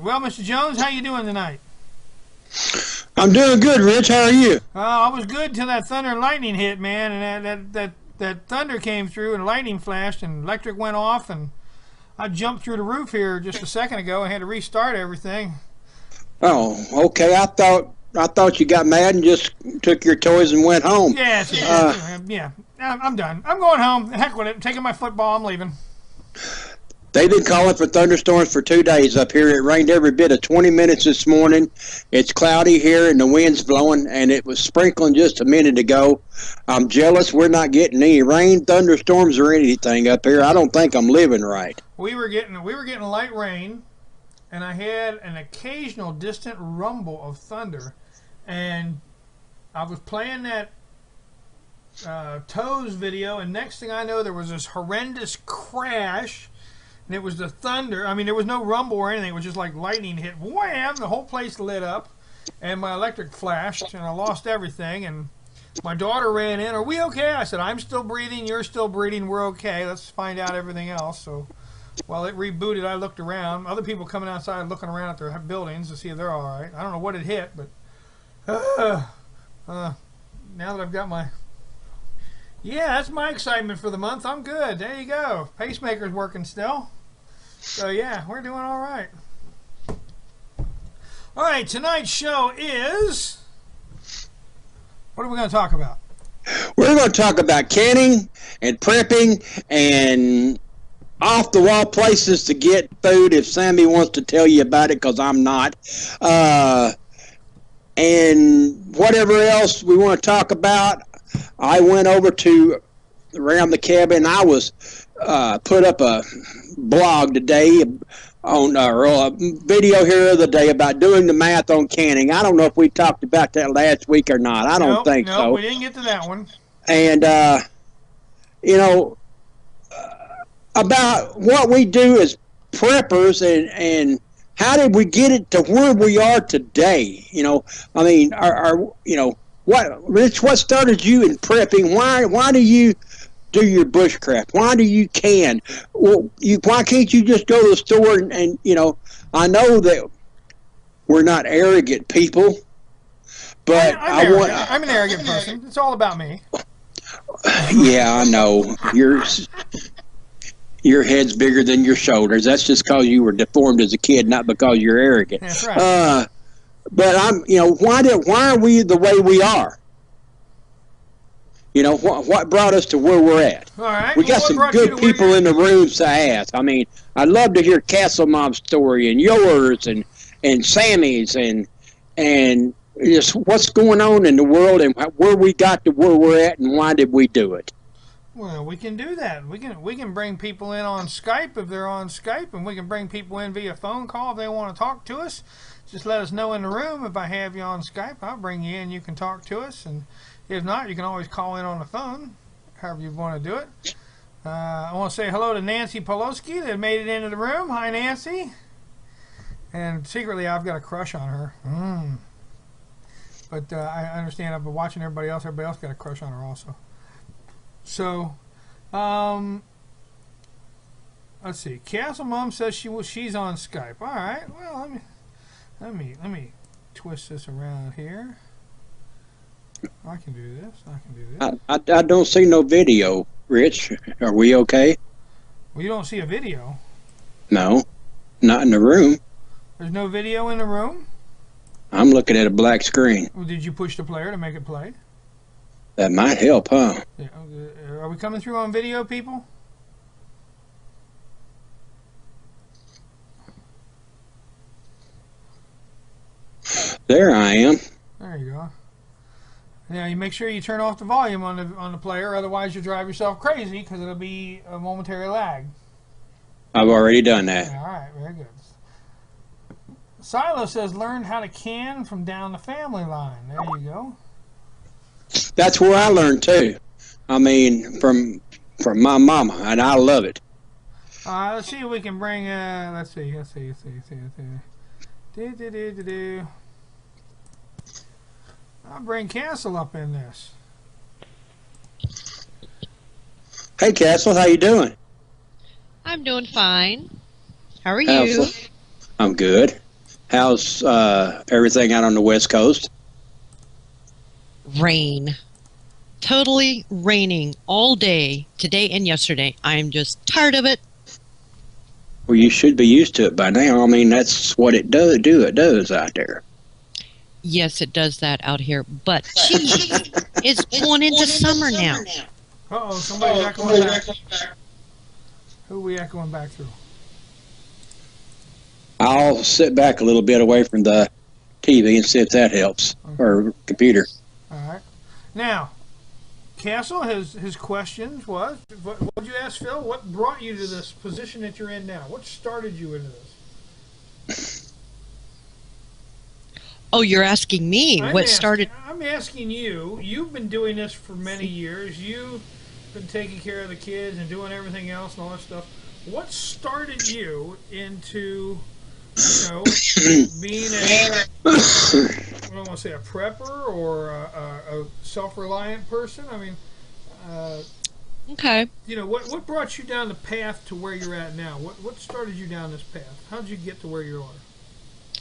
Well, Mr. Jones, how you doing tonight? I'm doing good, Rich. How are you? I was good till that thunder and lightning hit, man, and that thunder came through and lightning flashed and electric went off, and I jumped through the roof here just a second ago and had to restart everything. Oh, okay. I thought you got mad and just took your toys and went home. Yes, yeah. I'm done. I'm going home. Heck with it. I'm taking my football. I'm leaving. They've been calling for thunderstorms for 2 days up here. It rained every bit of 20 minutes this morning. It's cloudy here and the wind's blowing, and it was sprinkling just a minute ago. I'm jealous we're not getting any rain, thunderstorms, or anything up here. I don't think I'm living right. We were getting light rain, and I had an occasional distant rumble of thunder, and I was playing that Toes video, and next thing I know, there was this horrendous crash. And it was the thunder. I mean, there was no rumble or anything. It was just like lightning hit. Wham! The whole place lit up. And my electric flashed. And I lost everything. And my daughter ran in. Are we okay? I said, I'm still breathing. You're still breathing. We're okay. Let's find out everything else. So while it rebooted, I looked around. Other people coming outside looking around at their buildings to see if they're all right. I don't know what it hit, but now that I've got my... Yeah, that's my excitement for the month. I'm good. There you go. Pacemaker's working still. So, yeah, we're doing all right. All right, tonight's show is... What are we going to talk about? We're going to talk about canning and prepping and off-the-wall places to get food if Sammy wants to tell you about it, because I'm not. And whatever else we want to talk about. I went over to around the cabin. I was put up a blog today on a video here the other day about doing the math on canning. I don't know if we talked about that last week or not. I don't think so. No, we didn't get to that one. And about what we do as preppers and how did we get it to where we are today? I mean, Rich, what started you in prepping? Why do you do your bushcraft? Why do you can? Well, why can't you just go to the store and I know that we're not arrogant people, but I'm an arrogant person. It's all about me. Yeah, I know. Your head's bigger than your shoulders. That's just because you were deformed as a kid, not because you're arrogant. That's right. But why are we the way we are? What brought us to where we're at? All right. We got some good people in the rooms to ask. I mean, I'd love to hear Castle Mom's story and yours and Sammy's and just what's going on in the world and where we got to where we're at and why did we do it. Well, we can do that. We can bring people in on Skype if they're on Skype, and we can bring people in via phone call if they want to talk to us. Just let us know in the room. If I have you on Skype, I'll bring you in. You can talk to us. And if not, you can always call in on the phone, however you want to do it. I want to say hello to Nancy Poloski that made it into the room. Hi, Nancy. And secretly, I've got a crush on her. But I understand I've been watching everybody else. Everybody else got a crush on her also. So, let's see. Castle Mom says she's on Skype. All right. Well, let me twist this around here. I can do this. I don't see no video, Rich. Are we okay? Well, you don't see a video. No, not in the room. There's no video in the room? I'm looking at a black screen. Well, did you push the player to make it play? That might help, huh? Yeah, are we coming through on video, people? There I am. There you go. Now you make sure you turn off the volume on the player, otherwise you'll drive yourself crazy because it'll be a momentary lag. I've already done that. Yeah, all right, very good. Silo says learned how to can from down the family line. There you go. That's where I learned too. I mean, from my mama, and I love it. Let's see if we can bring. Let's see. I'll bring Castle up in this. Hey, Castle, how you doing? I'm doing fine. How are you? I'm good. How's everything out on the West Coast? Rain. Totally raining all day, today and yesterday. I'm just tired of it. Well, you should be used to it by now. I mean, that's what it does out there. Yes, it does that out here. But, geez, it's going into summer now. Uh-oh, somebody's echoing back. Who are we echoing back through? I'll sit back a little bit away from the TV and see if that helps, or computer. All right. Now, Castle, his questions was, what did you ask Phil? What brought you to this position that you're in now? What started you into this? Oh, you're asking me I'm asking you. You've been doing this for many years. You've been taking care of the kids and doing everything else and all that stuff. What started you into, being I don't want to say a prepper or a self-reliant person? I mean, okay. What brought you down the path to where you're at now? What started you down this path? How did you get to where you are?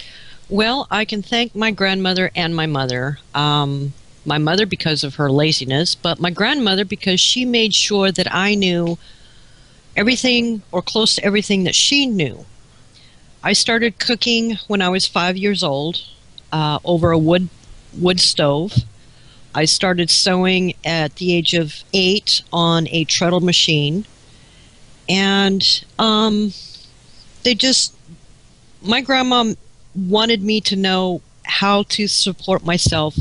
Well, I can thank my grandmother and my mother. My mother because of her laziness, but my grandmother because she made sure that I knew everything or close to everything that she knew. I started cooking when I was 5 years old over a wood stove. I started sewing at the age of 8 on a treadle machine. And my grandma wanted me to know how to support myself.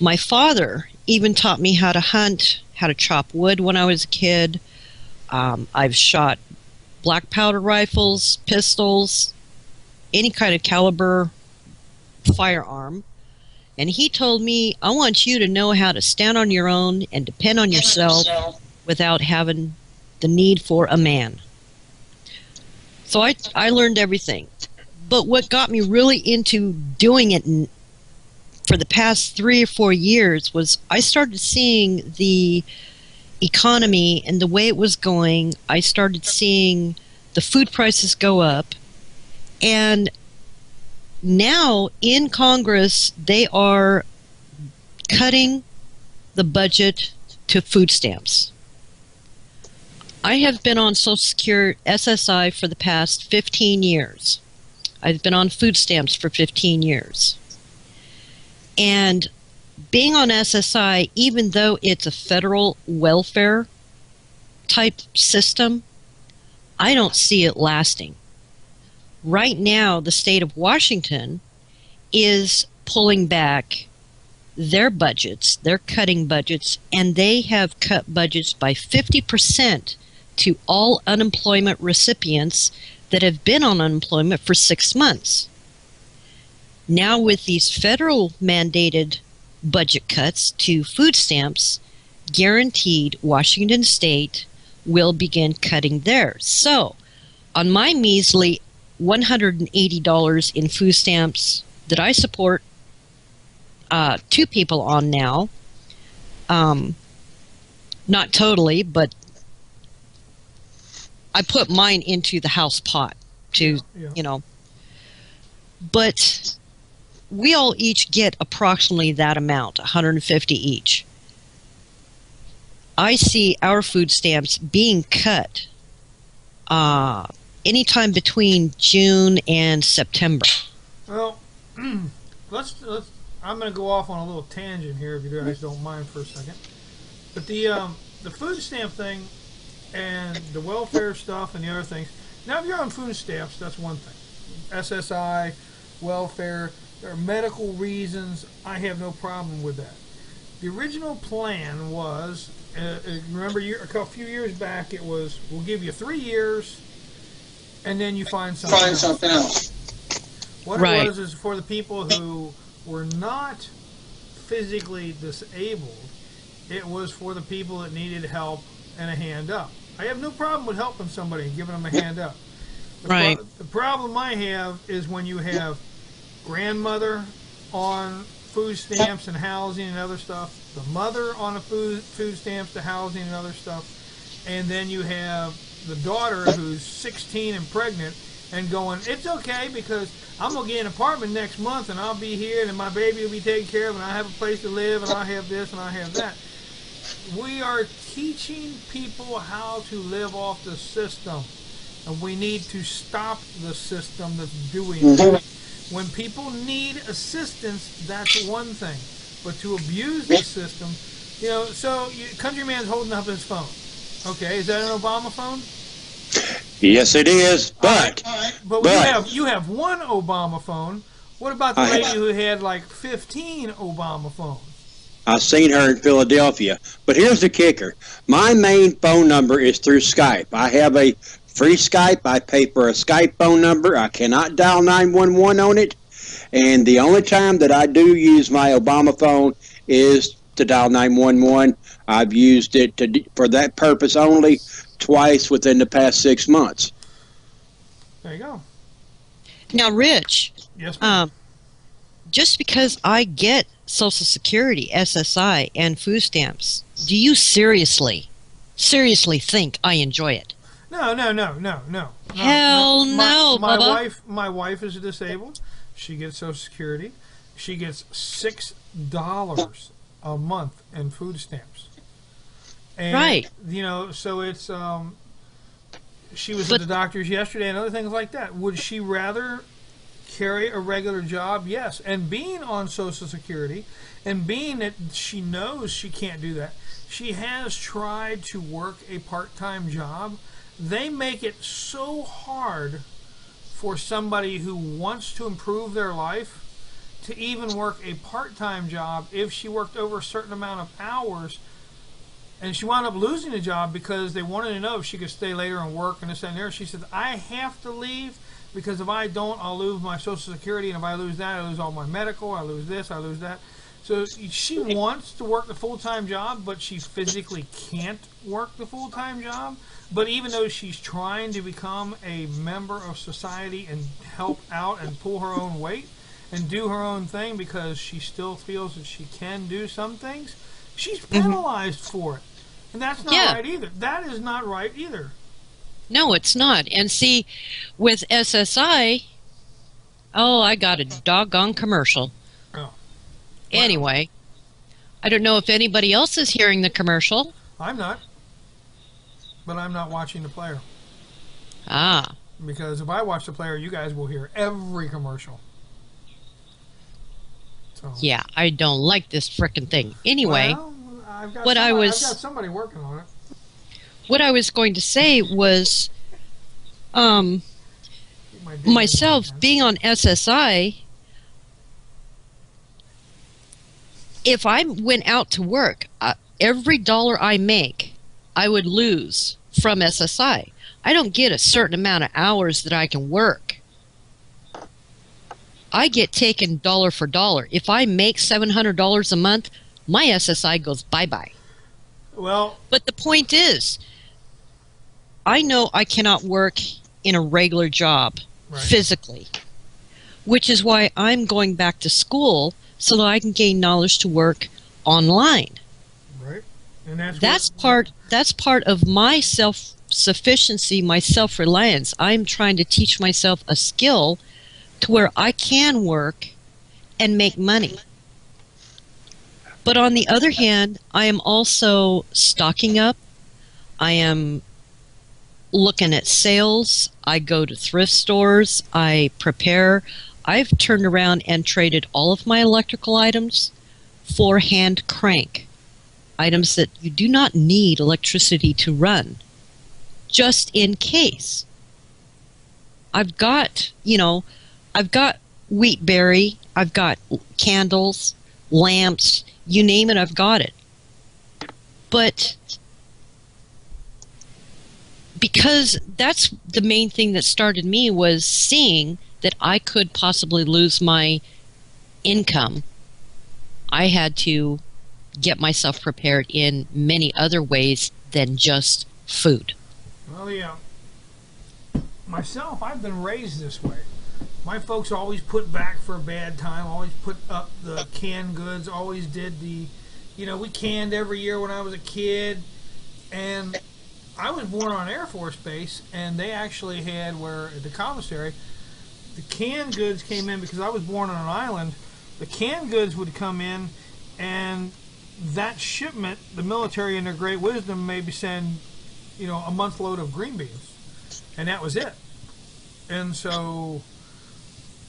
My father even taught me how to hunt, how to chop wood when I was a kid. I've shot black powder rifles, pistols, any kind of caliber firearm. And he told me, I want you to know how to stand on your own and depend on yourself without having the need for a man. So I learned everything. But what got me really into doing it for the past 3 or 4 years was I started seeing the economy and the way it was going. I started seeing the food prices go up. And now in Congress, they are cutting the budget to food stamps. I have been on Social Security SSI for the past 15 years. I've been on food stamps for 15 years. And being on SSI, even though it's a federal welfare type system, I don't see it lasting. Right now, the state of Washington is pulling back their budgets, they're cutting budgets, and they have cut budgets by 50% to all unemployment recipients that have been on unemployment for 6 months. Now with these federal mandated budget cuts to food stamps, guaranteed Washington State will begin cutting theirs. So on my measly $180 in food stamps that I support 2 people on now, not totally, but I put mine into the house pot to, but we all each get approximately that amount, 150 each. I see our food stamps being cut anytime between June and September. Well, let's. I'm going to go off on a little tangent here, if you guys don't mind for a second. But the food stamp thing and the welfare stuff and the other things. Now, if you're on food stamps, that's one thing. SSI, welfare, there are medical reasons. I have no problem with that. The original plan was, remember, a few years back, it was, we'll give you 3 years, and then you find something else. What it was is for the people who were not physically disabled, it was for the people that needed help and a hand up. I have no problem with helping somebody and giving them a hand up. The problem I have is when you have grandmother on food stamps and housing and other stuff, the mother on the food stamps, the housing and other stuff, and then you have the daughter who's 16 and pregnant, and going, it's okay because I'm going to get an apartment next month and I'll be here and my baby will be taken care of and I have a place to live and I have this and I have that. We are teaching people how to live off the system, and we need to stop the system that's doing it. When people need assistance, that's one thing, but to abuse the system, you know. So Countryman's holding up his phone. Okay, is that an Obama phone? Yes, it is. But you have one Obama phone. What about the lady who had like 15 Obama phones? I've seen her in Philadelphia. But here's the kicker. My main phone number is through Skype. I have a free Skype. I pay for a Skype phone number. I cannot dial 911 on it. And the only time that I do use my Obama phone is to dial 911. I've used it for that purpose only twice within the past 6 months. There you go. Now, Rich, yes, ma'am. Just because I get Social Security, SSI, and food stamps, do you seriously think I enjoy it? No. Hell no, Bubba. My wife is disabled. She gets Social Security. She gets $6 a month in food stamps. And, right. You know, so it's she was at the doctor's yesterday and other things like that. Would she rather carry a regular job? Yes. And being on Social Security, and being that she knows she can't do that, she has tried to work a part-time job. They make it so hard for somebody who wants to improve their life to even work a part-time job. If she worked over a certain amount of hours, and she wound up losing the job because they wanted to know if she could stay later and work and this and there. She said, I have to leave because if I don't, I'll lose my Social Security, and if I lose that, I lose all my medical, I lose this, I lose that. So she wants to work the full-time job, but she physically can't work the full-time job. But even though she's trying to become a member of society and help out and pull her own weight and do her own thing because she still feels that she can do some things, she's penalized for it. And that's not right either. That is not right either. No, it's not. And see, with SSI, I got a doggone commercial. Oh. Wow. Anyway, I don't know if anybody else is hearing the commercial. I'm not. But I'm not watching the player. Ah. Because if I watch the player, you guys will hear every commercial. So. Yeah, I don't like this frickin' thing. Anyway, well, I've got somebody working on it. What I was going to say was, myself being on SSI, if I went out to work, every dollar I make, I would lose from SSI. I don't get a certain amount of hours that I can work. I get taken dollar for dollar. If I make $700 a month, my SSI goes bye-bye. Well, but the point is, I know I cannot work in a regular job physically, which is why I'm going back to school so that I can gain knowledge to work online. Right. And that's part of my self-sufficiency, my self-reliance. I'm trying to teach myself a skill to where I can work and make money. But on the other hand, I am also stocking up. I am looking at sales. I go to thrift stores. I prepare. I've turned around and traded all of my electrical items for hand crank. Items that you do not need electricity to run, just in case. I've got wheatberry, I've got candles, lamps, you name it, I've got it. But because that's the main thing that started me, was seeing that I could possibly lose my income. I had to get myself prepared in many other ways than just food. Well, yeah. Myself, I've been raised this way. My folks always put back for a bad time, always put up the canned goods, always did we canned every year when I was a kid. And I was born on Air Force Base, and they actually had where at the commissary, the canned goods came in because I was born on an island. The canned goods would come in, and that shipment, the military in their great wisdom maybe send, a month load of green beans, and that was it. And so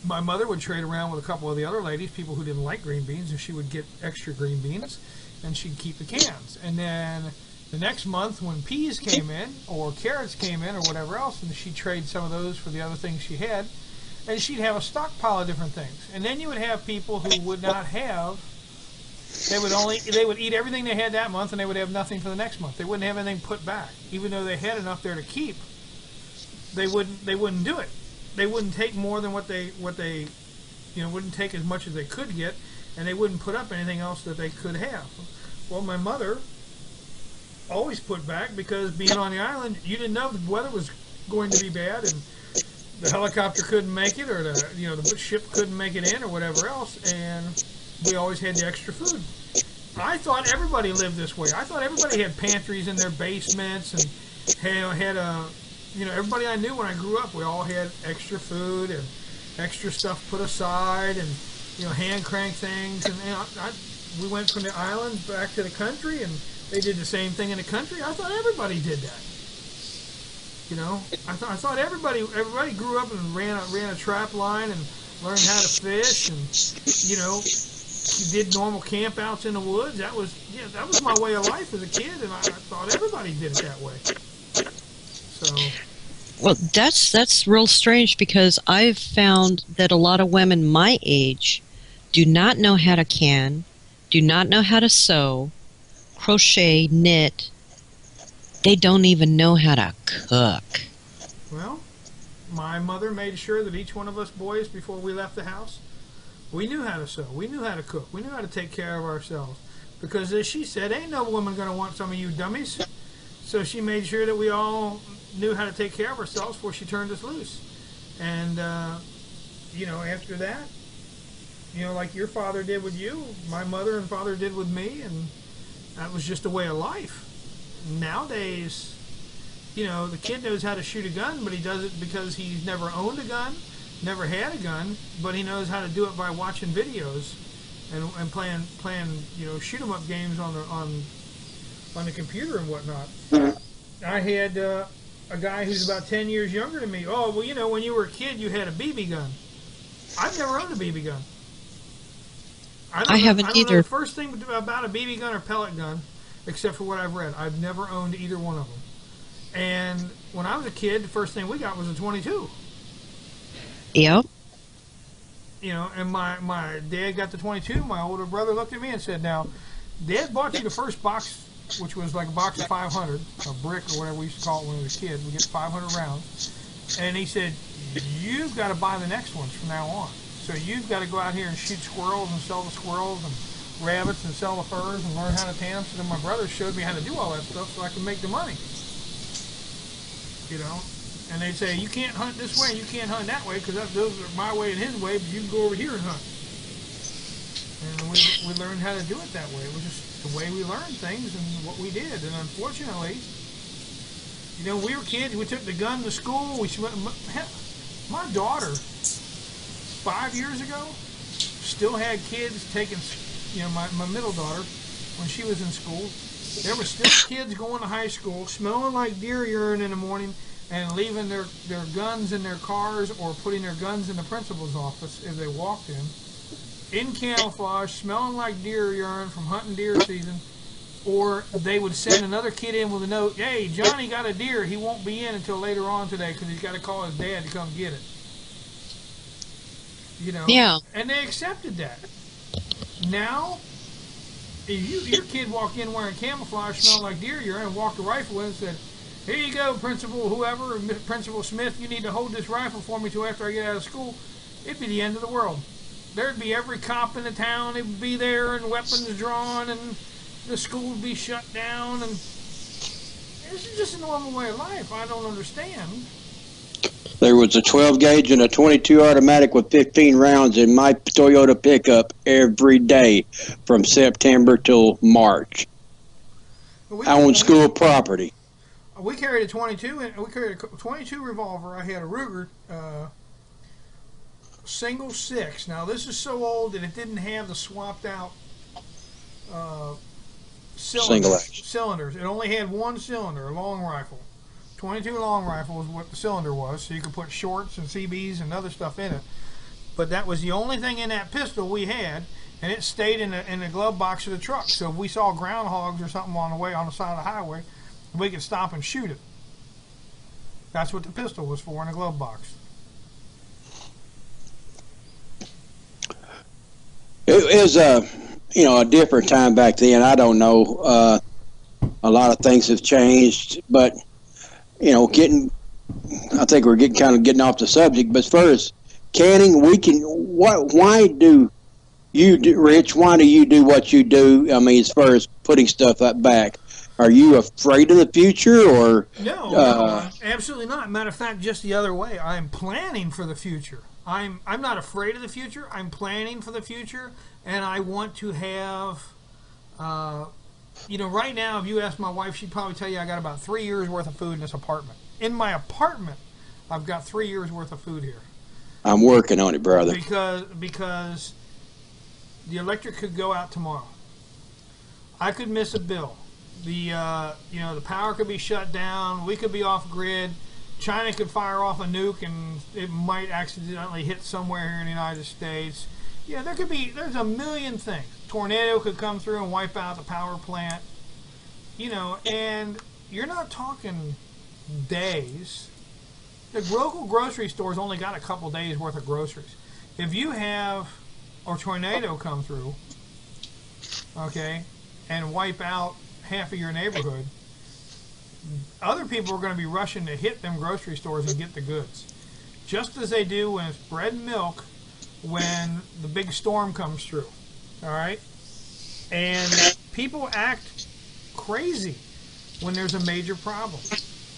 my mother would trade around with a couple of the other ladies, people who didn't like green beans, and she would get extra green beans, and she'd keep the cans. And then the next month when peas came in, or carrots came in, or whatever else, and she'd trade some of those for the other things she had, and she'd have a stockpile of different things. And then you would have people who would not have, they would eat everything they had that month, and they would have nothing for the next month. They wouldn't have anything put back. Even though they had enough there to keep, they wouldn't do it. They wouldn't take more than what they wouldn't take as much as they could get, and they wouldn't put up anything else that they could have. Well, my mother always put back, because being on the island, you didn't know the weather was going to be bad, and the helicopter couldn't make it, or the ship couldn't make it in, or whatever else, and we always had the extra food. I thought everybody lived this way. I thought everybody had pantries in their basements, and had everybody I knew when I grew up, we all had extra food and extra stuff put aside, and hand crank things. And we went from the islands back to the country, and they did the same thing in the country. I thought everybody did that. I thought everybody grew up and ran a trap line and learned how to fish, and did normal camp outs in the woods. That was my way of life as a kid, and I thought everybody did it that way. So, well, that's real strange, because I've found that a lot of women my age do not know how to can, do not know how to sew, crochet, knit. They don't even know how to cook. Well, my mother made sure that each one of us boys, before we left the house, we knew how to sew, we knew how to cook, we knew how to take care of ourselves. Because as she said, ain't no woman going to want some of you dummies. So she made sure that we all knew how to take care of ourselves before she turned us loose. And, after that, like your father did with you, my mother and father did with me, and that was just a way of life. Nowadays, the kid knows how to shoot a gun, but he does it because he's never owned a gun, never had a gun, but he knows how to do it by watching videos and playing shoot 'em up games on the computer and whatnot. I had a guy who's about 10 years younger than me. Oh, well, when you were a kid, you had a BB gun. I've never owned a BB gun. I haven't know either. The first thing about a BB gun or pellet gun, except for what I've read. I've never owned either one of them. And when I was a kid, the first thing we got was a 22. Yep. And my dad got the 22. My older brother looked at me and said, "Now, Dad bought you the first box, which was like a box of 500, a brick or whatever we used to call it when we were a kid. We get 500 rounds." And he said, "You've got to buy the next ones from now on. So you've got to go out here and shoot squirrels and sell the squirrels, and rabbits and sell the furs, and learn how to tan them." So then my brother showed me how to do all that stuff so I could make the money. And they'd say, "You can't hunt this way, you can't hunt that way, because those are my way and his way, but you can go over here and hunt." And we learned how to do it that way. It was just the way we learned things and what we did. And unfortunately, we were kids. We took the gun to school. My daughter, 5 years ago, still had kids taking, my middle daughter, when she was in school, there were still kids going to high school, smelling like deer urine in the morning, and leaving their guns in their cars, or putting their guns in the principal's office if they walked in camouflage, smelling like deer urine from hunting deer season. Or they would send another kid in with a note, "Hey, Johnny got a deer. He won't be in until later on today because he's got to call his dad to come get it." Yeah. And they accepted that. Now, if your kid walked in wearing camouflage, smelling like deer urine, and walked a rifle in and said, "Here you go, Principal whoever, Principal Smith, you need to hold this rifle for me till after I get out of school," it'd be the end of the world. There'd be every cop in the town. It would be there, and weapons drawn, and the school would be shut down. And this is just a normal way of life. I don't understand. There was a 12 gauge and a 22 automatic with 15 rounds in my Toyota pickup every day from September till March. I owned school property. we carried a 22, and we carried a 22 revolver. I had a Ruger single 6. Now this is so old that it didn't have the swapped out cylinders. It only had one cylinder, a long rifle. 22 long rifle is what the cylinder was, so you could put shorts and CBs and other stuff in it. But that was the only thing in that pistol we had, and it stayed in the glove box of the truck. So if we saw groundhogs or something on the way on the side of the highway, we could stop and shoot it. That's what the pistol was for, in the glove box. It was a different time back then. I don't know. A lot of things have changed, but I think we're getting off the subject. But as far as canning, why do you do, Rich? Why do you do what you do? I mean, as far as putting stuff back, are you afraid of the future, or no, absolutely not. Matter of fact, just the other way. I'm planning for the future. I'm not afraid of the future. I'm planning for the future, and I want to have, right now, if you ask my wife, she'd probably tell you I got about 3 years worth of food in this apartment. In my apartment, I've got 3 years worth of food here. I'm working on it, brother. Because the electric could go out tomorrow. I could miss a bill. The power could be shut down. We could be off grid. China could fire off a nuke and it might accidentally hit somewhere here in the United States. There's a million things. Tornado could come through and wipe out the power plant. And you're not talking days. The local grocery store's only got a couple days worth of groceries. If you have a tornado come through, okay, and wipe out half of your neighborhood, other people are going to be rushing to hit them grocery stores and get the goods. Just as they do when it's bread and milk when the big storm comes through. All right? And people act crazy when there's a major problem.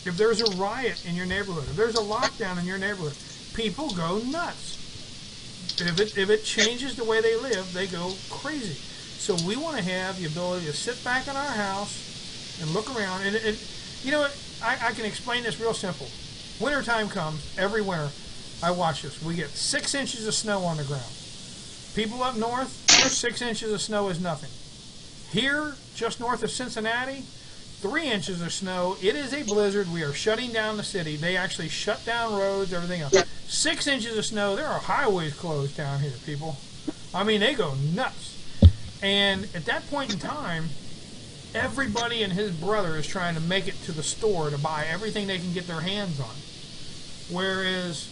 If there's a riot in your neighborhood, if there's a lockdown in your neighborhood, people go nuts. If it changes the way they live, they go crazy. So we want to have the ability to sit back in our house and look around. And I can explain this real simple. Wintertime comes every winter. I watch this. We get 6 inches of snow on the ground. People up north, 6 inches of snow is nothing. Here, just north of Cincinnati, 3 inches of snow. It is a blizzard. We are shutting down the city. They actually shut down roads, everything else. 6 inches of snow. There are highways closed down here, people. I mean, they go nuts. And at that point in time, everybody and his brother is trying to make it to the store to buy everything they can get their hands on. Whereas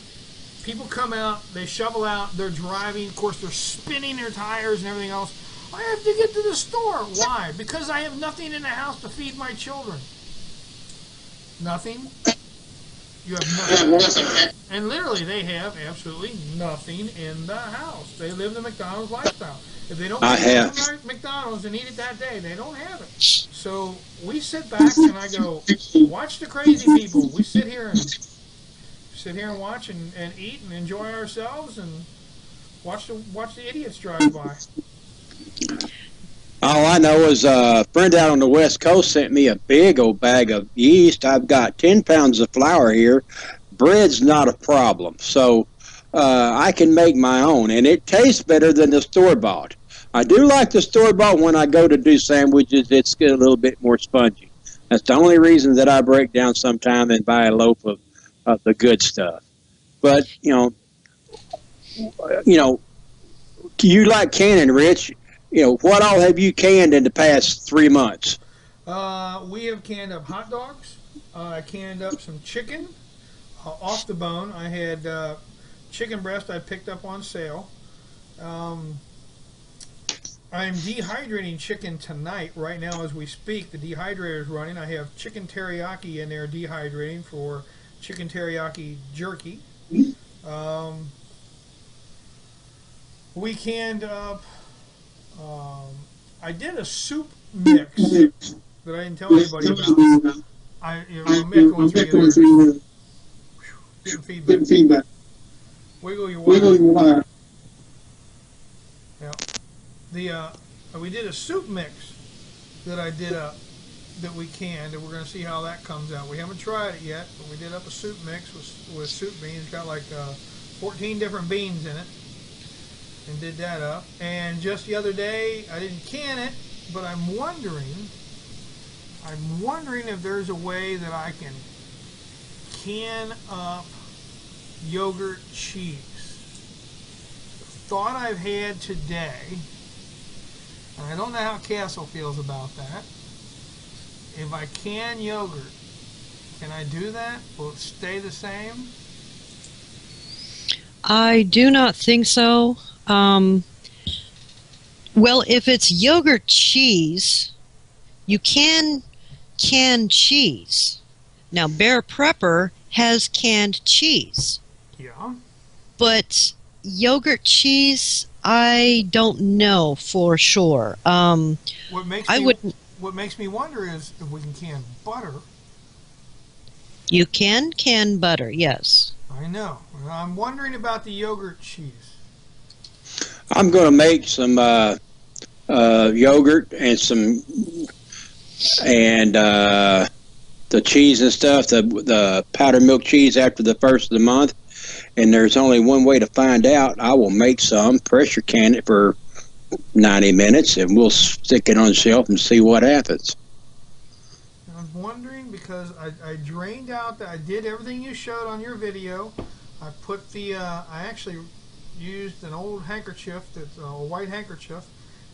people come out, they shovel out, they're driving, of course they're spinning their tires and everything else. I have to get to the store. Why? Because I have nothing in the house to feed my children. Nothing? You have nothing. And literally they have absolutely nothing in the house. They live the McDonald's lifestyle. If they don't get McDonald's and eat it that day, they don't have it. So we sit back and I go, watch the crazy people. We sit here and watch and eat and enjoy ourselves and watch the idiots drive by. All I know is a friend out on the West Coast sent me a big old bag of yeast. I've got 10 pounds of flour here. Bread's not a problem. So I can make my own, and it tastes better than the store-bought. I do like the store-bought when I go to do sandwiches. It's a little bit more spongy. That's the only reason that I break down sometime and buy a loaf of the good stuff. But, you like canning, Rich. What all have you canned in the past 3 months? We have canned up hot dogs. I canned up some chicken off the bone. I had chicken breast I picked up on sale. I'm dehydrating chicken tonight, right now as we speak. The dehydrator is running. I have chicken teriyaki in there dehydrating for chicken teriyaki jerky. We canned up, I did a soup mix that I didn't tell anybody about. I'm echoing through getting feedback. Wiggle your wire. Yeah. We did a soup mix that I did up, that we canned, and we're going to see how that comes out. We haven't tried it yet, but we did up a soup mix with soup beans. It's got like 14 different beans in it, and did that up. And just the other day, I didn't can it, but I'm wondering if there's a way that I can can up yogurt cheese. Thought I've had today, and I don't know how Castle feels about that. If I can yogurt, can I do that? Will it stay the same? I do not think so. Well, if it's yogurt cheese, you can cheese. Now, Bear Prepper has canned cheese. Yeah. But yogurt cheese, I don't know for sure. What makes me wonder is if we can can butter. You can butter, yes. I know. I'm wondering about the yogurt cheese. I'm going to make some yogurt and the cheese and stuff, the powdered milk cheese after the first of the month. And there's only one way to find out. I will make some, pressure can it for 90 minutes, and we'll stick it on the shelf and see what happens. I'm wondering because I drained out, I did everything you showed on your video. I put I actually used an old handkerchief, that's a white handkerchief,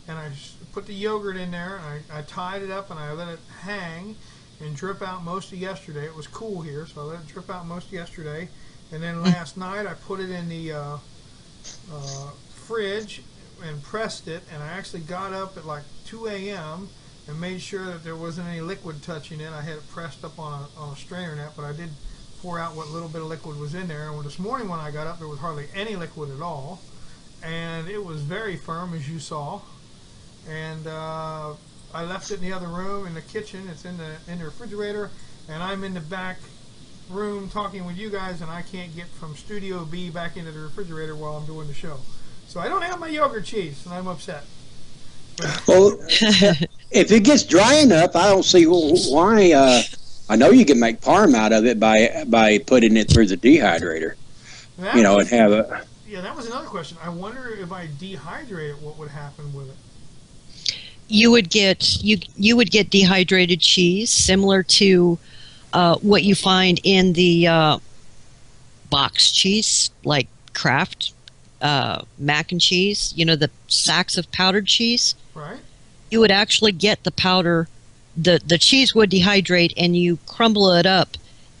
and I put the yogurt in there, and I tied it up, and I let it hang and drip out most of yesterday. It was cool here, so I let it drip out most of yesterday. And then last night I put it in the fridge and pressed it, and I actually got up at like 2 a.m. and made sure that there wasn't any liquid touching it. I had it pressed up on a strainer net, but I did pour out what little bit of liquid was in there. And this morning when I got up, there was hardly any liquid at all, and it was very firm, as you saw. And I left it in the other room in the kitchen. It's in the refrigerator, and I'm in the back room talking with you guys, and I can't get from Studio B back into the refrigerator while I'm doing the show. So I don't have my yogurt cheese, and I'm upset. Well, if it gets dry enough, I don't see why. I know you can make parm out of it by putting it through the dehydrator. And have a. Yeah, that was another question. I wonder if I dehydrate it, what would happen with it? You would get dehydrated cheese, similar to what you find in the box cheese, like Kraft mac and cheese, the sacks of powdered cheese. Right. You would actually get the powder, the cheese would dehydrate, and you crumble it up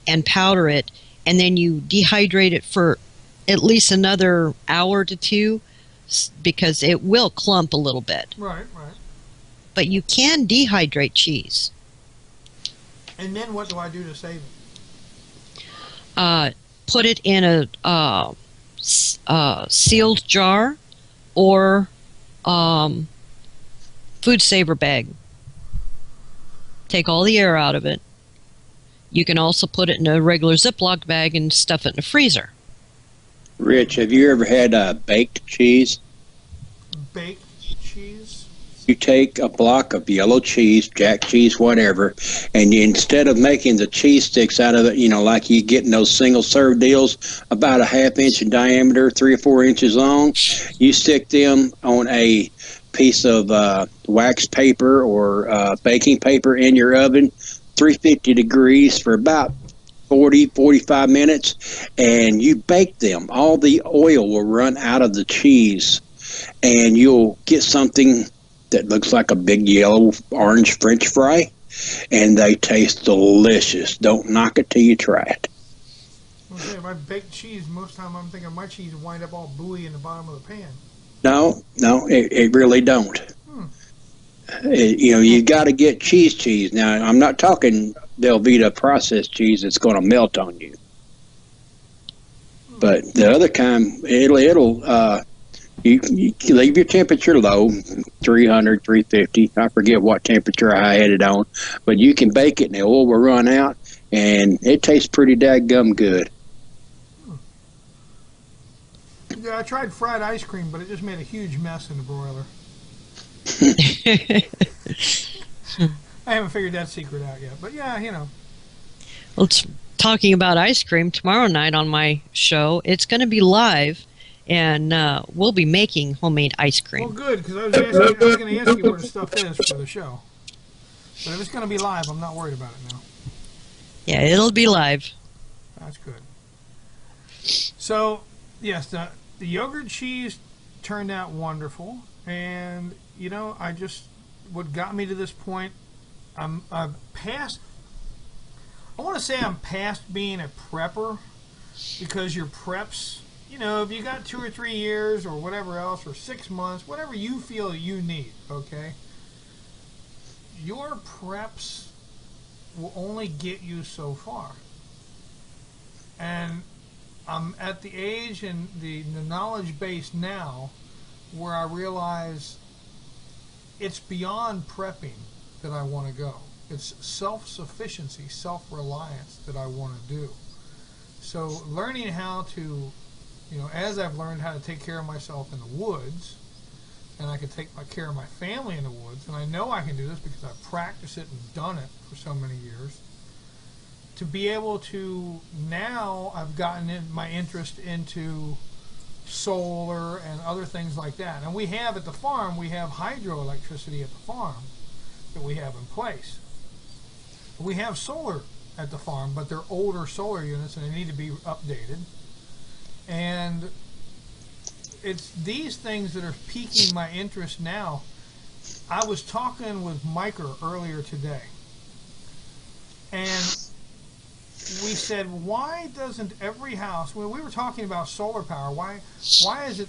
and powder it, and then you dehydrate it for at least another hour to two, because it will clump a little bit. Right, right. But you can dehydrate cheese. And then what do I do to save it? Put it in a sealed jar or food saver bag. Take all the air out of it. You can also put it in a regular Ziploc bag and stuff it in the freezer. Rich, have you ever had baked cheese? Baked cheese? You take a block of yellow cheese, jack cheese, whatever, and instead of making the cheese sticks out of it, like you get in those single serve deals, about a ½ inch in diameter, 3 or 4 inches long, you stick them on a piece of wax paper or baking paper in your oven, 350 degrees for about 40-45 minutes, and you bake them. All the oil will run out of the cheese, and you'll get something that looks like a big yellow orange French fry, and they taste delicious. Don't knock it till you try it. Okay, if I bake cheese, most of the time I'm thinking my cheese will wind up all buoy in the bottom of the pan. No, it really don't. You got to get cheese. Now, I'm not talking Velveeta processed cheese that's going to melt on you. But the other kind, it'll you leave your temperature low, 300, 350. I forget what temperature I had it on. But you can bake it and the oil will run out, and it tastes pretty dadgum good. Yeah, I tried fried ice cream, but it just made a huge mess in the broiler. I haven't figured that secret out yet. But yeah, you know. Well, talking about ice cream, tomorrow night on my show, it's going to be live, and we'll be making homemade ice cream. Well, good, because I was going to ask you where the stuff is for the show. But if it's going to be live, I'm not worried about it now. Yeah, it'll be live. That's good. So, yes, the yogurt cheese turned out wonderful, and you know, what got me to this point, I'm past. I want to say I'm past being a prepper, because your preps, you know, if you got 2 or 3 years or whatever else, or 6 months, whatever you feel you need, okay, your preps will only get you so far. And I'm at the age and the knowledge base now where I realize it's beyond prepping that I want to go. It's self-sufficiency, self-reliance that I want to do. So learning how to, you know, as I've learned how to take care of myself in the woods, and I can take care of my family in the woods, and I know I can do this because I've practiced it and done it for so many years, to be able to, now I've gotten my interest into solar and other things like that. And we have at the farm, we have hydroelectricity at the farm that we have in place. We have solar at the farm, but they're older solar units and they need to be updated. And it's these things that are piquing my interest now. I was talking with Micah earlier today, and we said, why doesn't every house, when we were talking about solar power, why is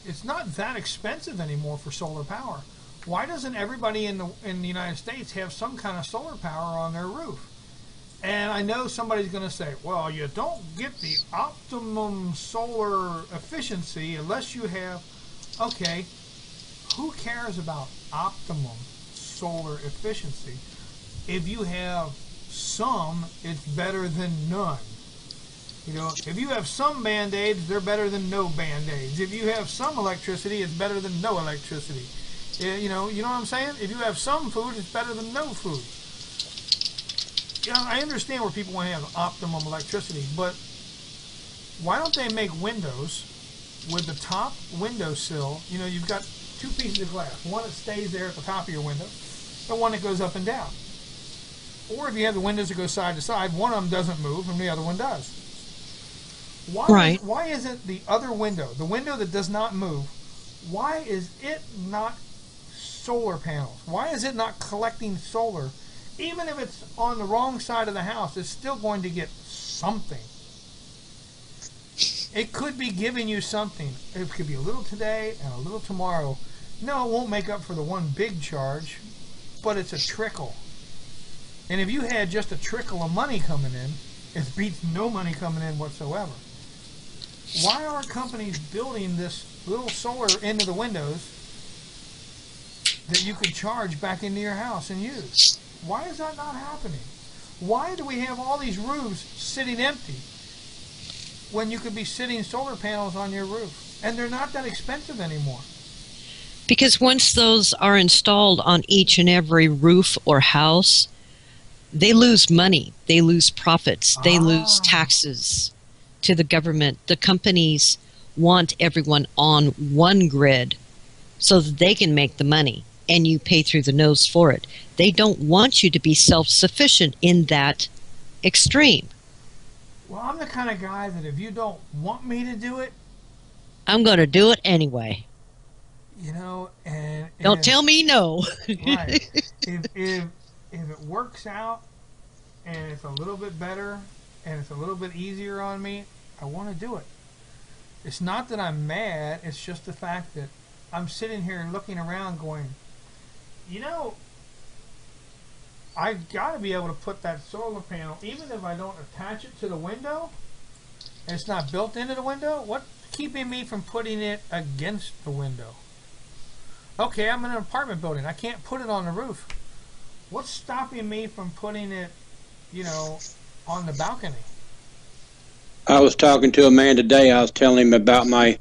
it's not that expensive anymore for solar power. Why doesn't everybody in the United States have some kind of solar power on their roof? And I know somebody's going to say, well, you don't get the optimum solar efficiency unless you have, okay, who cares about optimum solar efficiency? If you have some, it's better than none. You know, if you have some Band-Aids, they're better than no Band-Aids. If you have some electricity, it's better than no electricity. You know what I'm saying? If you have some food, it's better than no food. You know, I understand where people want to have optimum electricity, but why don't they make windows with the top windowsill? You know, you've got 2 pieces of glass. One that stays there at the top of your window, and one that goes up and down. Or if you have the windows that go side to side, one of them doesn't move and the other one does. Why isn't the other window, the window that does not move, why is it not solar panels? Why is it not collecting solar? Even if it's on the wrong side of the house, it's still going to get something. It could be giving you something. It could be a little today and a little tomorrow. No, it won't make up for the one big charge, but it's a trickle. And if you had just a trickle of money coming in, it beats no money coming in whatsoever. Why aren't companies building this little solar into the windows that you could charge back into your house and use? Why is that not happening? Why do we have all these roofs sitting empty when you could be sitting solar panels on your roof? And they're not that expensive anymore. Because once those are installed on each and every roof or house, they lose money, they lose profits, they lose taxes to the government. The companies want everyone on one grid so that they can make the money, and you pay through the nose for it. They don't want you to be self-sufficient in that extreme. Well, I'm the kind of guy that if you don't want me to do it, I'm going to do it anyway. You know, and don't tell me no. Right. If it works out and it's a little bit better and it's a little bit easier on me, I want to do it. It's not that I'm mad, it's just the fact that I'm sitting here looking around going, you know, I've got to be able to put that solar panel, even if I don't attach it to the window, and it's not built into the window, what's keeping me from putting it against the window? Okay, I'm in an apartment building. I can't put it on the roof. What's stopping me from putting it, you know, on the balcony? I was talking to a man today. I was telling him about my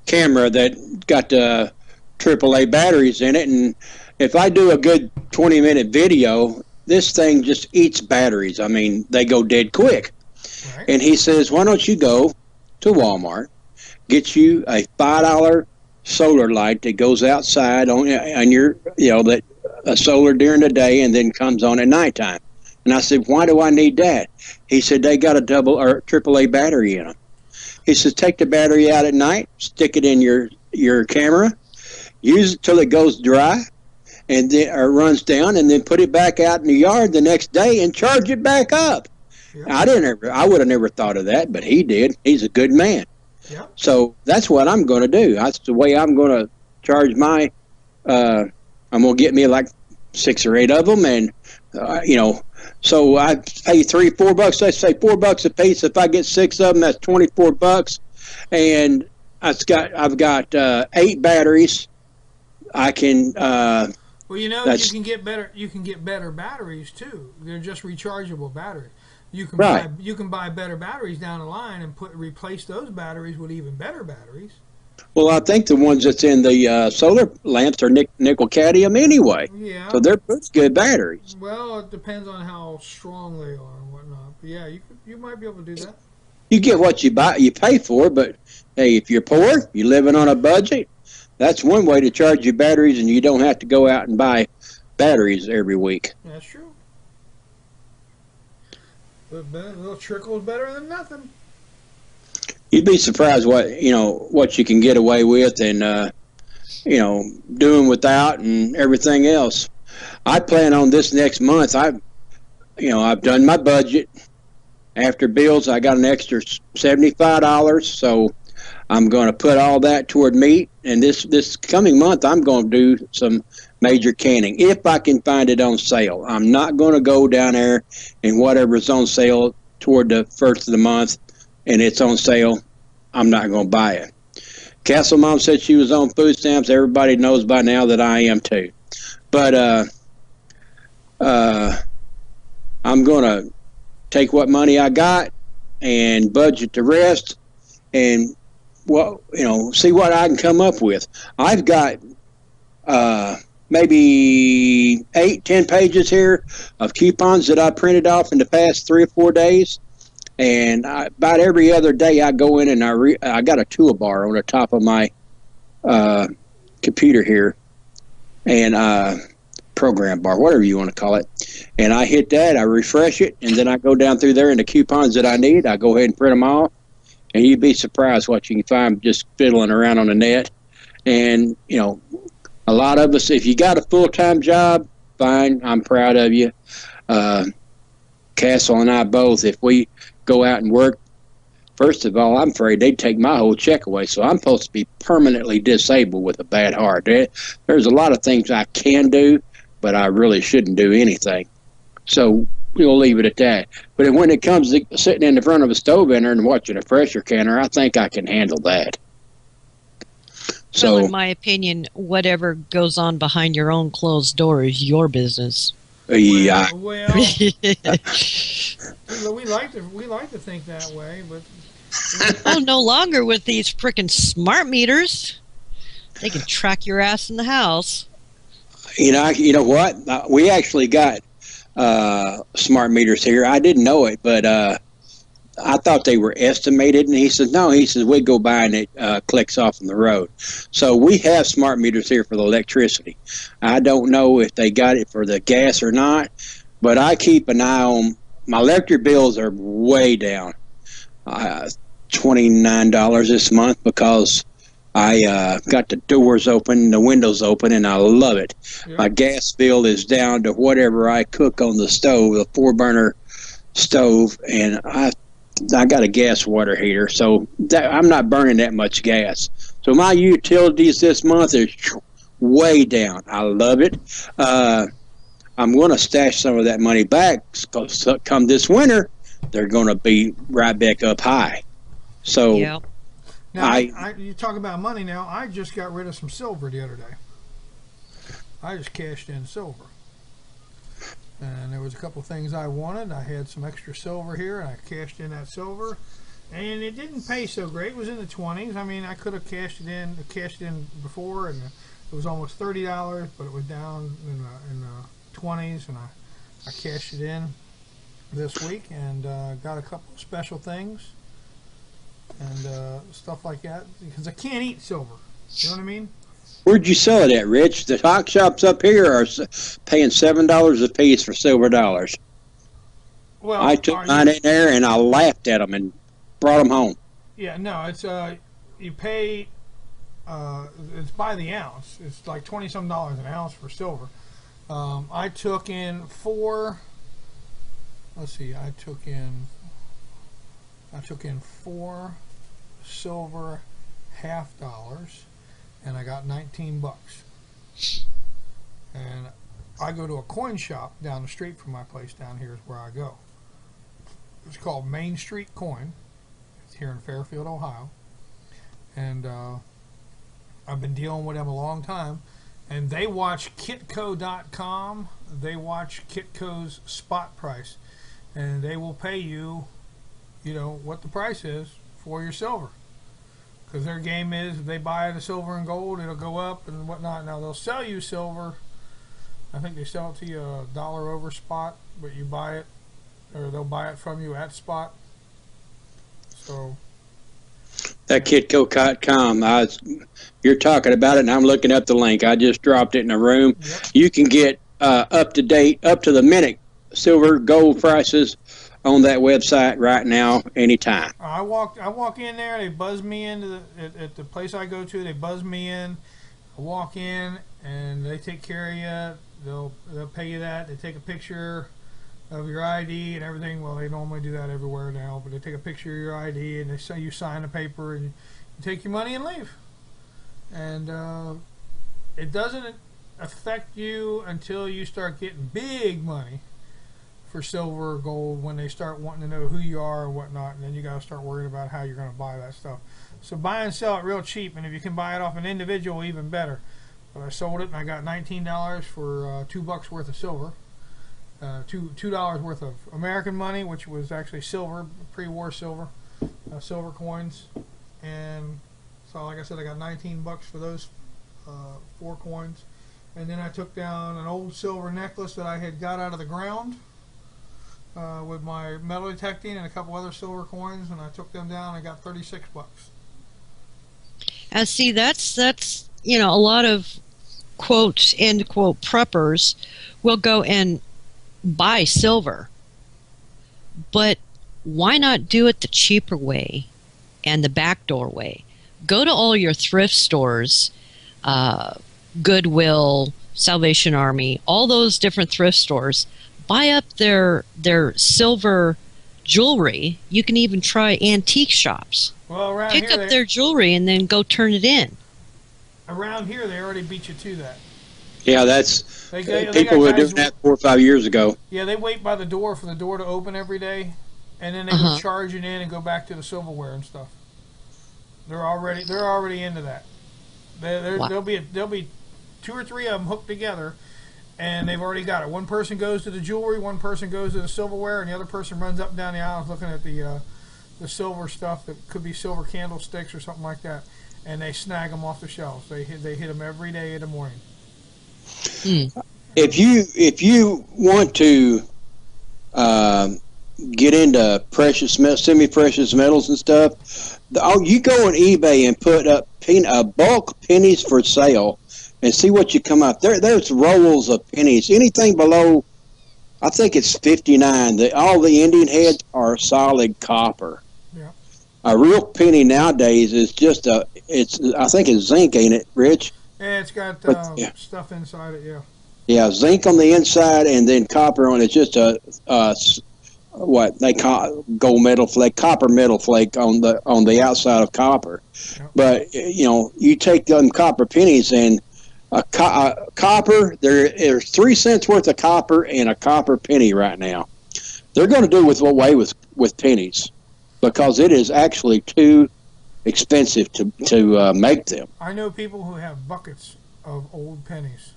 camera that got AAA batteries in it, and if I do a good 20-minute video, this thing just eats batteries. I mean, they go dead quick. Right. And he says, why don't you go to Walmart, get you a $5 solar light that goes outside on your, that solar during the day and then comes on at nighttime. And I said, why do I need that? He said, they got a double or AAA battery in them. He says, take the battery out at night, stick it in your camera, use it till it goes dry, and then or runs down, and then put it back out in the yard the next day and charge it back up. Yep. I would have never thought of that, but he did. He's a good man. Yep. So that's what I'm going to do. That's the way I'm going to charge my. I'm going to get me like 6 or 8 of them, and so I pay $3-4. Let's say $4 a piece. If I get 6 of them, that's $24, and I've got 8 batteries. I can. Well, you can get better. You can get better batteries too. They're just rechargeable batteries. You can buy better batteries down the line and replace those batteries with even better batteries. Well, I think the ones that's in the solar lamps are nickel cadmium anyway. Yeah. So they're good batteries. Well, it depends on how strong they are and whatnot. But yeah, you might be able to do that. You get what you pay for, but hey, if you're poor, you're living on a budget, that's one way to charge your batteries, and you don't have to go out and buy batteries every week. That's true. But a little trickle is better than nothing. You'd be surprised what you can get away with and doing without and everything else. I plan on this next month. I've done my budget. After bills, I got an extra $75, so I'm going to put all that toward meat. And this coming month, I'm going to do some major canning if I can find it on sale. I'm not going to go down there and whatever's on sale toward the first of the month and it's on sale, I'm not going to buy it. Castle Mom said she was on food stamps. Everybody knows by now that I am too. But I'm going to take what money I got and budget the rest and see what I can come up with. I've got maybe 8-10 pages here of coupons that I printed off in the past 3 or 4 days, and about every other day I go in and I got a toolbar on the top of my computer here, and program bar, whatever you want to call it, and I hit that, I refresh it, and then I go down through there and the coupons that I need, I go ahead and print them off, and you'd be surprised what you can find just fiddling around on the net. And a lot of us, if you got a full-time job, fine, I'm proud of you. Castle and I both, if we go out and work, first of all, I'm afraid they'd take my whole check away, so I'm supposed to be permanently disabled with a bad heart. There's a lot of things I can do, but I really shouldn't do anything. So we'll leave it at that. But when it comes to sitting in the front of a stove in there and watching a pressure canner, I think I can handle that. So, well, in my opinion, whatever goes on behind your own closed door is your business. Yeah. Well, we like to think that way, but oh, no longer with these frickin' smart meters. They can track your ass in the house. You know what? We actually got smart meters here. I didn't know it, but I thought they were estimated, and he says no. He says we go by and it clicks off on the road. So we have smart meters here for the electricity. I don't know if they got it for the gas or not, but I keep an eye on my electric bills. Are way down, $29 this month because I got the doors open, the windows open, and I love it. Yeah. My gas bill is down to whatever I cook on the stove, the 4-burner stove, and I got a gas water heater, so I'm not burning that much gas. So my utilities this month is way down. I love it. I'm going to stash some of that money back because come this winter, they're going to be right back up high. So. Yeah. Now, you talk about money now. I just got rid of some silver the other day. I just cashed in silver. And there was a couple of things I wanted. I had some extra silver here, and I cashed in that silver. And it didn't pay so great. It was in the 20s. I mean, I could have cashed it in before, and it was almost $30, but it was down in the 20s. And I cashed it in this week and got a couple of special things and stuff like that because I can't eat silver. You know what I mean? Where'd you sell it at, Rich? The hawk shops up here are paying $7 a piece for silver dollars. Well, I took mine in there and I laughed at them and brought them home. Yeah, no, it's you pay. It's by the ounce. It's like $20-some an ounce for silver. I took in four. Let's see. I took in 4 silver half dollars, and I got $19. And I go to a coin shop down the street from my place. Down here is where I go. It's called Main Street Coin. It's here in Fairfield, Ohio, and I've been dealing with them a long time. And they watch Kitco.com. They watch Kitco's spot price, and they will pay you, you know, what the price is for your silver. Because their game is, if they buy the silver and gold, it'll go up and whatnot. Now they'll sell you silver. I think they sell it to you $1 over spot, but you buy it, or they'll buy it from you at spot. So That Kitco.com, you're talking about it, and I'm looking up the link. I just dropped it in the room. Yep. You can get up to date, up to the minute silver, gold prices on that website right now, anytime. I walk in there. They buzz me into at the place I go to. They buzz me in. I walk in, and they take care of you. They'll pay you that. They take a picture of your ID and everything. Well, they normally do that everywhere now, but they take a picture of your ID and they say you sign the paper and you take your money and leave. And it doesn't affect you until you start getting big money for silver or gold, when they start wanting to know who you are and whatnot, and then you got to start worrying about how you're going to buy that stuff. So buy and sell it real cheap, and if you can buy it off an individual, even better. But I sold it and I got $19 for $2 worth of silver. $2 worth of American money, which was actually silver, pre-war silver, silver coins. And so, like I said, I got $19 for those 4 coins. And then I took down an old silver necklace that I had got out of the ground with my metal detecting and a couple other silver coins, and I took them down and I got $36. See, that's you know, a lot of quote end quote preppers will go and buy silver, but why not do it the cheaper way and the backdoor way? Go to all your thrift stores, Goodwill, Salvation Army, all those different thrift stores. Buy up their silver jewelry. You can even try antique shops. Well, around pick here up their jewelry and then go turn it in. Around here, they already beat you to that. Yeah, that's They people got were guys doing that 4 or 5 years ago. Yeah, they wait by the door for the door to open every day, and then they would charge it in and go back to the silverware and stuff. They're already into that. There'll be 2 or 3 of them hooked together, and they've already got it. One person goes to the jewelry, one person goes to the silverware, and the other person runs up and down the aisles looking at the silver stuff that could be silver candlesticks or something like that, and they snag them off the shelves. They hit them every day in the morning. If you want to get into semi-precious metals and stuff, you go on eBay and put up bulk pennies for sale and see what you come up. There's rolls of pennies. Anything below, I think it's 59. All the Indian heads are solid copper. Yeah. A real penny nowadays is just I think it's zinc, ain't it, Rich? Yeah, it's got stuff inside it. Yeah. Yeah, zinc on the inside and then copper on it. It's just what they call gold metal flake, copper metal flake on the outside of copper. Yep. But you know, you take them copper pennies and copper. There's 3 cents worth of copper in a copper penny right now. They're going to do away with pennies because it is actually too expensive to make them. I know people who have buckets of old pennies,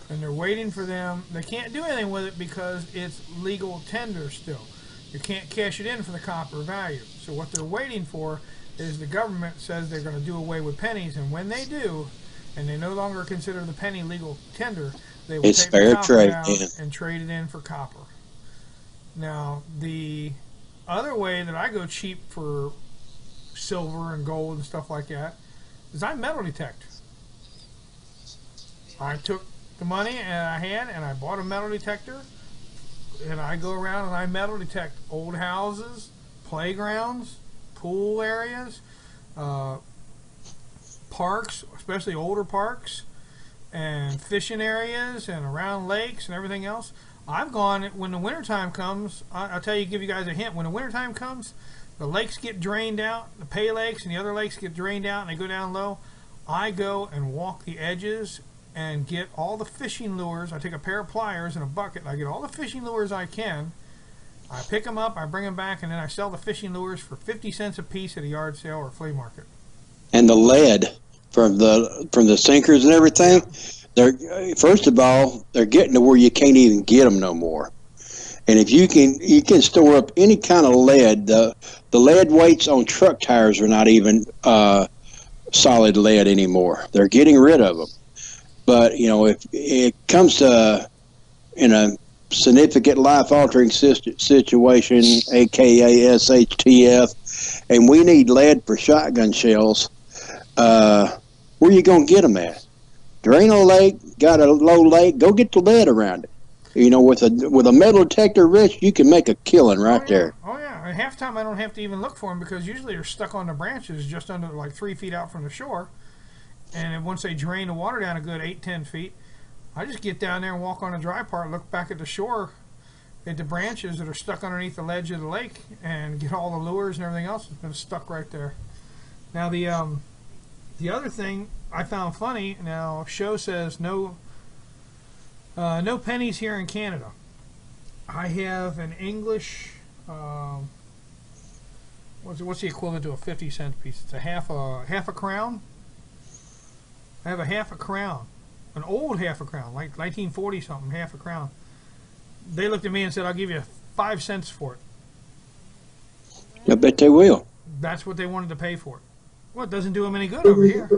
and they're waiting for them. They can't do anything with it because it's legal tender still. You can't cash it in for the copper value. So what they're waiting for is the government says they're going to do away with pennies, and when they do, and they no longer consider the penny legal tender, They will It's take the fair copper trade, down yeah. and trade it in for copper. Now, the other way that I go cheap for silver and gold and stuff like that is I metal detect. I took the money and I had and I bought a metal detector, and I go around and I metal detect old houses, playgrounds, pool areas, parks, especially older parks, and fishing areas and around lakes and everything else. I've gone, when the wintertime comes, I'll tell you, give you guys a hint. When the wintertime comes, the lakes get drained out, the pay lakes and the other lakes get drained out and they go down low. I go and walk the edges and get all the fishing lures. I take a pair of pliers and a bucket and I get all the fishing lures I can. I pick them up, I bring them back, and then I sell the fishing lures for 50 cents a piece at a yard sale or flea market. And the lead from the sinkers and everything, they're, first of all, they're getting to where you can't even get them no more. And if you can store up any kind of lead. The lead weights on truck tires are not even solid lead anymore. They're getting rid of them. But you know, if it comes to in a significant life-altering situation, aka SHTF, and we need lead for shotgun shells, where you gonna get them at? Drano Lake got a low lake. Go get the lead around it. You know, with a metal detector, Rich, you can make a killing right there. Oh yeah, and half the time I don't have to even look for them because usually they're stuck on the branches just under like 3 feet out from the shore. And once they drain the water down a good 8-10 feet, I just get down there and walk on the dry part, look back at the shore, at the branches that are stuck underneath the ledge of the lake, and get all the lures and everything else that's been stuck right there. Now the other thing I found funny. Now show says no pennies here in Canada. I have an English. What's the equivalent to a 50-cent piece? It's a half a crown. I have a half a crown, an old half a crown, like 1940 something, half a crown. They looked at me and said, "I'll give you 5 cents for it." I bet they will. That's what they wanted to pay for it. Well, it doesn't do them any good over here.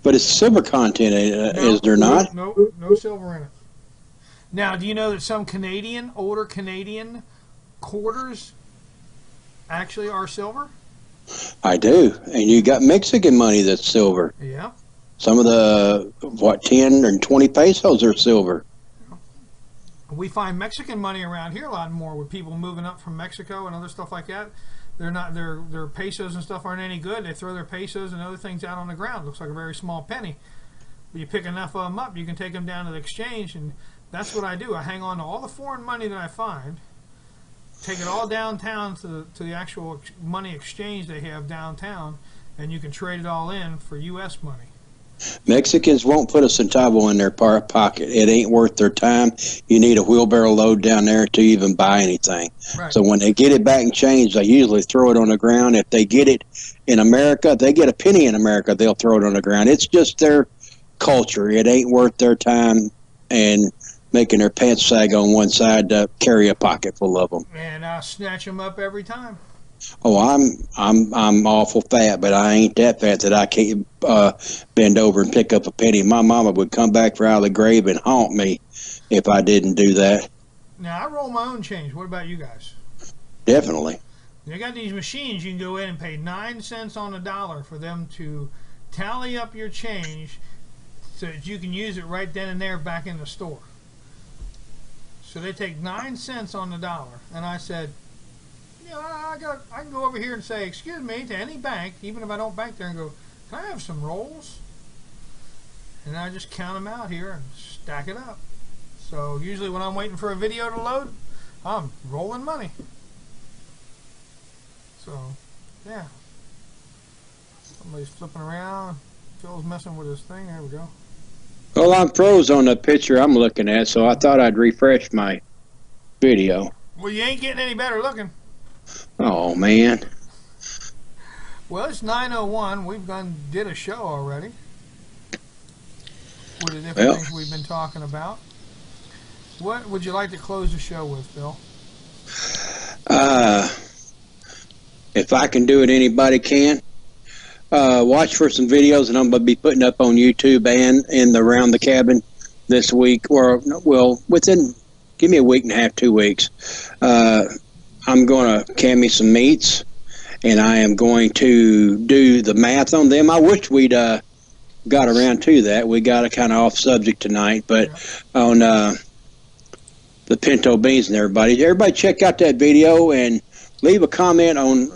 But it's silver content, is there not? No silver in it. Now, do you know that some older Canadian quarters actually are silver? I do. And you got Mexican money that's silver. Yeah. Some of the, 10 and 20 pesos are silver. We find Mexican money around here a lot more with people moving up from Mexico and other stuff like that. They're not, their pesos and stuff aren't any good. They throw their pesos and other things out on the ground. Looks like a very small penny. But you pick enough of them up, you can take them down to the exchange, and that's what I do. I hang on to all the foreign money that I find, take it all downtown to the actual money exchange they have downtown, and you can trade it all in for U.S. money. Mexicans won't put a centavo in their pocket. It ain't worth their time. You need a wheelbarrow load down there to even buy anything. Right. So when they get it back and change, they usually throw it on the ground. If they get it in America, if they get a penny in America, they'll throw it on the ground. It's just their culture. It ain't worth their time and making their pants sag on one side to carry a pocket full of them. And I snatch them up every time. Oh, I'm awful fat, but I ain't that fat that I can't bend over and pick up a penny. My mama would come back from out of the grave and haunt me if I didn't do that. Now, I roll my own change. What about you guys? Definitely. They got these machines you can go in and pay 9 cents on the dollar for them to tally up your change so that you can use it right then and there back in the store. So they take 9 cents on the dollar, and I said, you know, I can go over here and say, excuse me, to any bank, even if I don't bank there, and go, can I have some rolls? And I just count them out here and stack it up. So usually when I'm waiting for a video to load, I'm rolling money. So, yeah. Somebody's flipping around. Phil's messing with his thing. There we go. Well, I'm froze on the picture I'm looking at, so I thought I'd refresh my video. Well, you ain't getting any better looking. Oh, man. Well, it's 9:01. We've did a show already with the different things we've been talking about. What would you like to close the show with, Phil? If I can do it, anybody can. Watch for some videos, and I'm going to be putting up on YouTube and in the Around the Cabin this week, or well, give me a week and a half, 2 weeks. I'm going to can me some meats, and I am going to do the math on them. I wish we'd got around to that. We got a kind of off subject tonight, but on the pinto beans and everybody check out that video and leave a comment on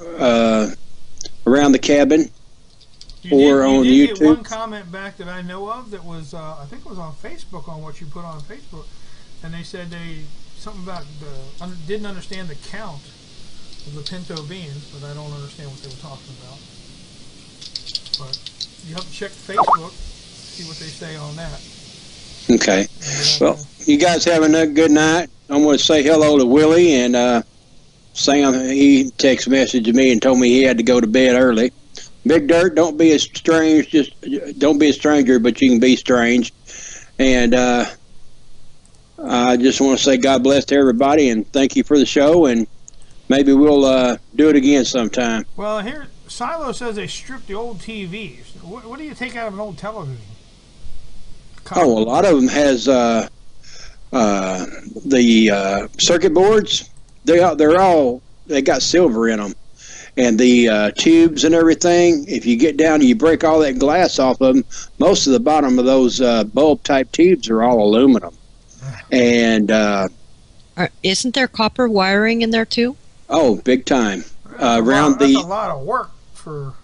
Around the Cabin on you did YouTube. get one comment back that I know of that was I think it was on Facebook, on what you put on Facebook, and they said something about didn't understand the count of the pinto beans, but I don't understand what they were talking about. But you have to check Facebook, see what they say on that. Okay. Well, you guys having a good night. I'm going to say hello to Willie, and Sam, he text messaged me and told me he had to go to bed early. Big Dirt, don't be a stranger, but you can be strange. And I just want to say God bless to everybody, and thank you for the show, and maybe we'll do it again sometime. Well, here, Silo says they stripped the old TVs. What do you take out of an old television? Oh, a lot of them has the circuit boards. They got silver in them, and the tubes and everything. If you get down and you break all that glass off of them, most of the bottom of those bulb type tubes are all aluminum. And isn't there copper wiring in there too? Oh, big time. That's a lot of work for.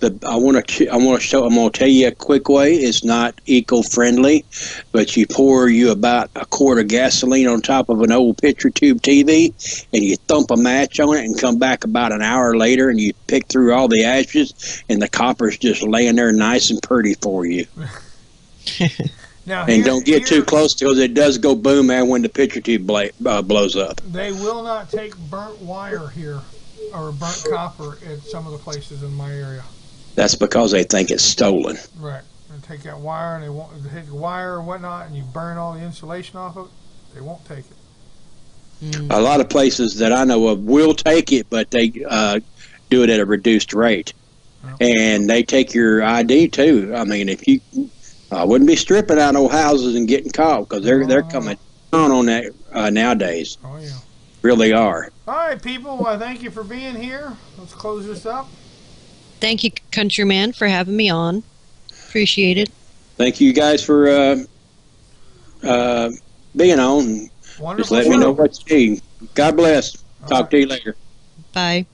I'm going to tell you a quick way. It's not eco-friendly, but you pour about a quart of gasoline on top of an old picture tube TV, and you thump a match on it, and come back about an hour later, and you pick through all the ashes, and the copper's just laying there nice and pretty for you. And don't get too close, because it does go boom when the picture tube blows up. They will not take burnt wire here, or burnt copper at some of the places in my area. That's because they think it's stolen. Right. They take that wire, and they won't take the wire or whatnot, and you burn all the insulation off of it. They won't take it. A lot of places that I know of will take it, but they do it at a reduced rate. And they take your ID too. I mean, if you, I wouldn't be stripping out old houses and getting caught, because they're coming on that nowadays. Oh yeah. Really are. All right, people. Well, thank you for being here. Let's close this up. Thank you, Contreeman, for having me on. Appreciate it. Thank you guys for being on. Wonderful. Just let me know what you need. God bless. Talk to you later. Bye.